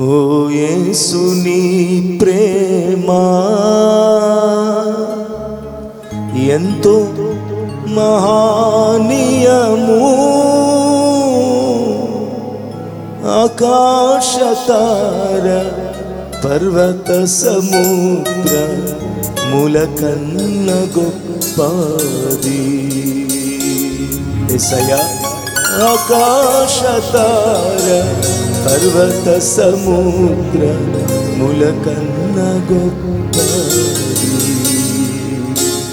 ఓ యేసుని ప్రేమ ఎంతో మహనీయము, ఆకాశతార పర్వత సముద్ర మూలకన్న గొప్పది. యేసయ్యా ఆకాశతార పర్వత సముద్ర మూలకన్న గొప్పది.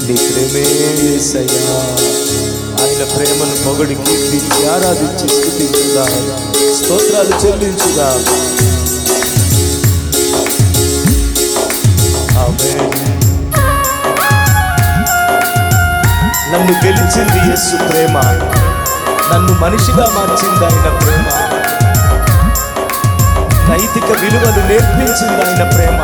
నీ ప్రేమే యేసయ్యా. ఆయన ప్రేమను పొగడి కీర్తించి ఆరాధించి స్తుతించుదా, స్తోత్రాలు చెల్లించుదా. ఆమేన్. నన్ను గెలిచింది యేసు ప్రేమ, నన్ను మనిషిగా మార్చింది ఆయన ప్రేమ, నైతిక విలువలు నేర్పించింది ఆయన ప్రేమ.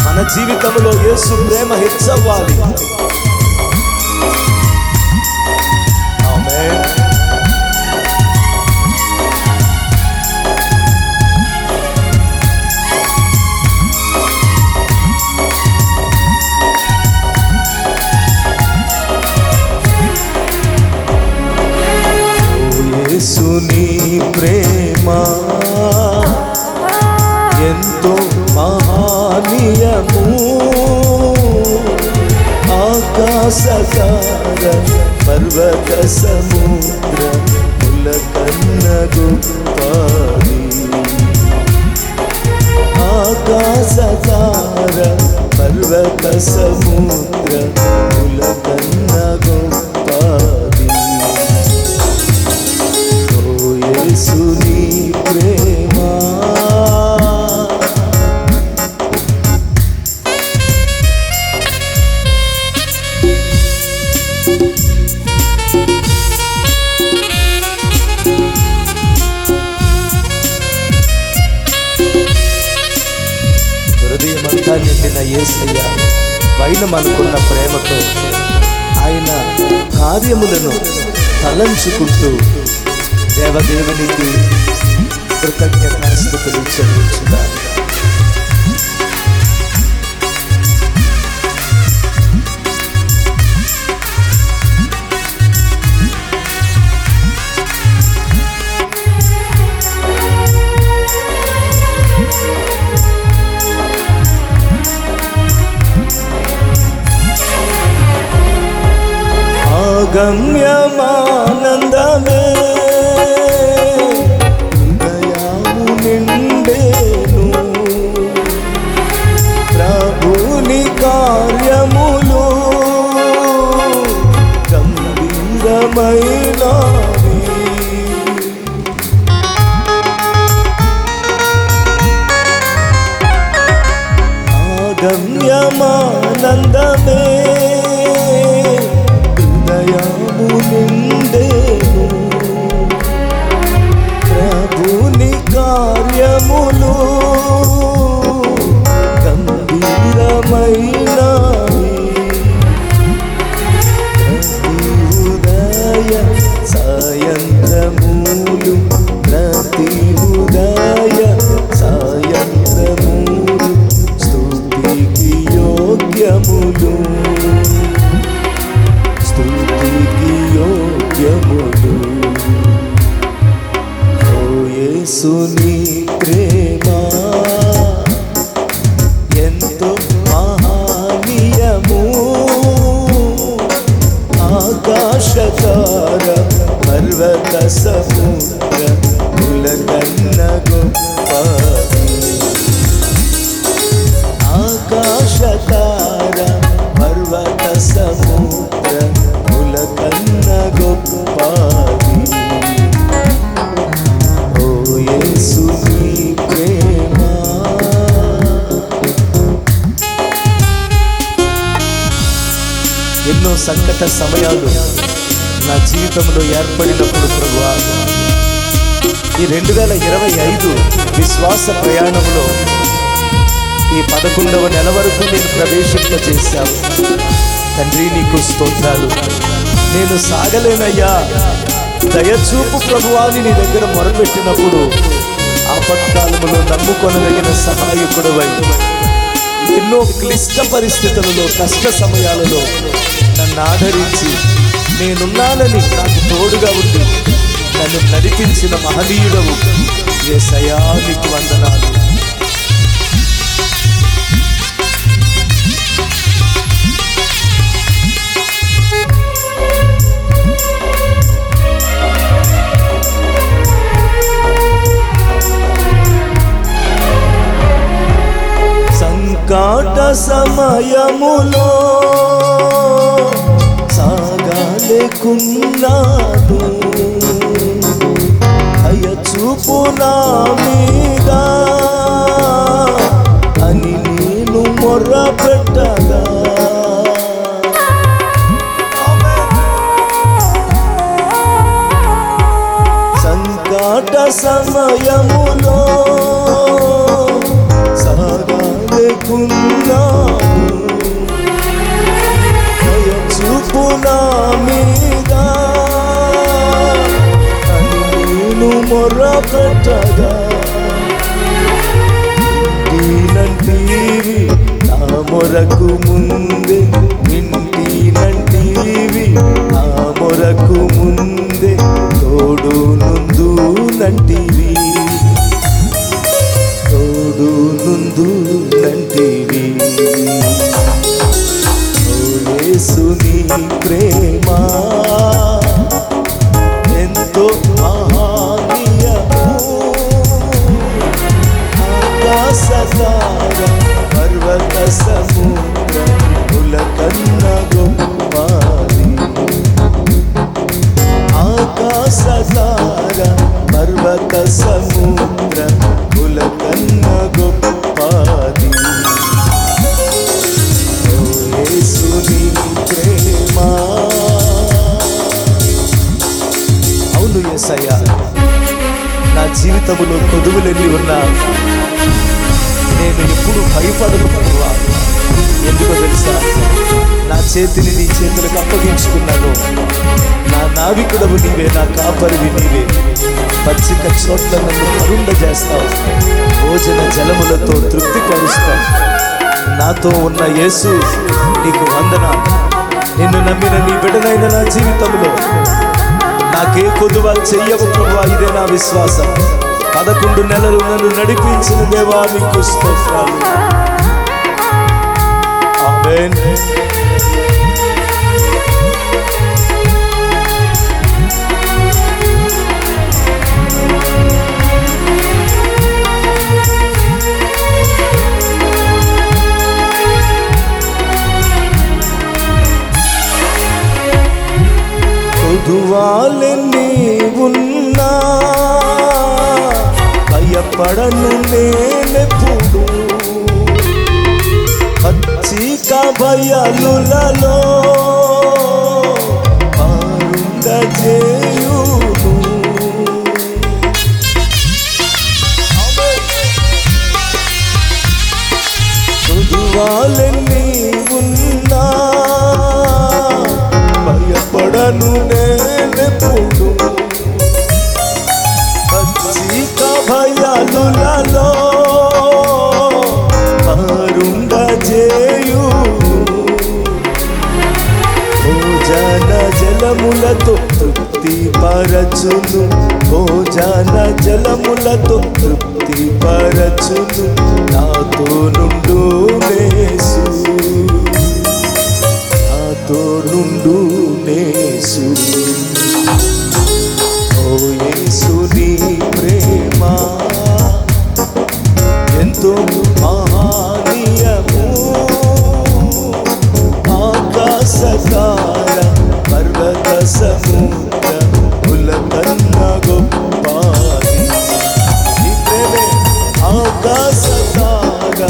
మన జీవితంలో యేసు ప్రేమ హెచ్చవ్వాలి. ఆమేన్. యేసుని ప్రేమ ఎంతో మహనీయము, ఆకాశతార పర్వత సముద్ర మూలకన్న గొప్పది. ఆకాశతార పర్వత సముద్ర మూలకన్న గొప్పది. యేసుని ప్రేమ హృదయమంతా నిండిన యేసయ్య పైన మనకున్న ప్రేమతో ఆయన కార్యములను తలంచుకుంటూ దేవదేవునికి కృతజ్ఞతాస్తుతులు చెల్లించుదా. ఆగమ్యమానందమే హృదయము నిండేను, ప్రభుని కార్యములు గంభీరమైనవి. ఆగమ్యమానందమే హృదయము నిండేను, ప్రభుని కార్యములు గంభీరమైనవి. ప్రతి ఉదయ సాయంత్రములు, ప్రతి ఉదయ సాయంత్రములు స్తుతికి యోగ్యములు, స్తుతికి యోగ్యములు. ఓ యేసుని ప్రేమ ఎంతో మహనీయము, ఆకాశతార పర్వత సముద్ర మూలకన్న గొప్పది. ఆకాశతార పర్వత సముద్ర మూలకన్న గొప్పది. ఓ యేసుని ప్రేమ. ఎన్నో సంకట సమయాలు నా జీవితంలో ఏర్పడినప్పుడు ప్రభువా, ఈ 2025 విశ్వాస ప్రయాణంలో ఈ 11వ నెల వరకు నేను ప్రవేశింపజేశావు తండ్రి. నీకు స్తోత్రాలు. నేను సాగలేనయ్యా, దయచూపు ప్రభువాని నీ దగ్గర మొరపెట్టినప్పుడు ఆపత్కాలములో నమ్ముకొనదగిన సహాయకుడవై ఎన్నో క్లిష్ట పరిస్థితులలో, కష్ట సమయాలలో నన్ను ఆదరించి నేనున్నానని నాకు తోడుగా ఉండి నన్ను నడిపించిన మహనీయుడవు యేసయ్యా, నీకు వందనాలు. సంకట సమయములో సాగలేకున్నాను, దయచూపు నా మీద అని నేను మొర్రపెట్టగా, సంకట సమయములో దయచూపు నా మీద అని నేను మొర్రపెట్టగా, ఇంటినంటివి నా మొరకు ముందే, ఇంటినంటివి నా మొరకు ముందే తోడు నుందు నంటివి, తోడు నుందు నంటివి. యేసు నీ ప్రేమ ఎంతో మహనీయము, ఆకాశతార పర్వత సముద్రముల కన్నా గొప్పది, ఆకాశతార పర్వత సముద్రముల కన్నా గొప్పది. అవును యేసయ్యా, నా జీవితంలో కొదువులెళ్ళి ఉన్నా నేను ఎప్పుడు భయపడను ప్రభువా. ఎందుకో తెలుసా, నా చేతిని నీ చేతులకు అప్పగించుకున్నాను. నా నావికుడవు నీవే, నా కాపరివి నీవే. పచ్చిక చోట్ల నన్ను కరుండ చేస్తావు, భోజన జలములతో తృప్తిపరుస్తావు. నాతో ఉన్న యేసు నీకు వందనాలు. నిన్ను నమ్మిన నీ బిడ్డనైన నా జీవితంలో నాకే కొదువ చెయ్యవు ప్రభువా, ఇదే నా విశ్వాసం. 11 నెలలు నన్ను నడిపించిన దేవా నీకు స్తోత్రాలు. ఆమేన్. కొదువాలెన్ని ఉన్నా భయపడను నేనెప్పుడు, పచ్చిక బయలులలో పారుండజేయును. కొదువాలెన్ని ఉన్నా భయపడను నేనెప్పుడు, పచ్చిక భయాలులలో పారుండజేయును. భోజన జలములతో తృప్తి పరచును, భోజన జలములతో తృప్తి పరచును. నాతో నుండు యేసు, నాతో నుండు యేసు. ఓ యేసు నీ ప్రేమ ఎంతో మహనీయము, ఆకాశతార పర్వత సముద్రముల కన్నా గొప్పది. నీ ప్రేమే ఆకాశతార.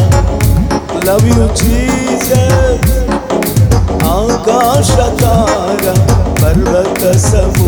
Love you Jesus. ఆకాశతార పర్వత సముద్రముల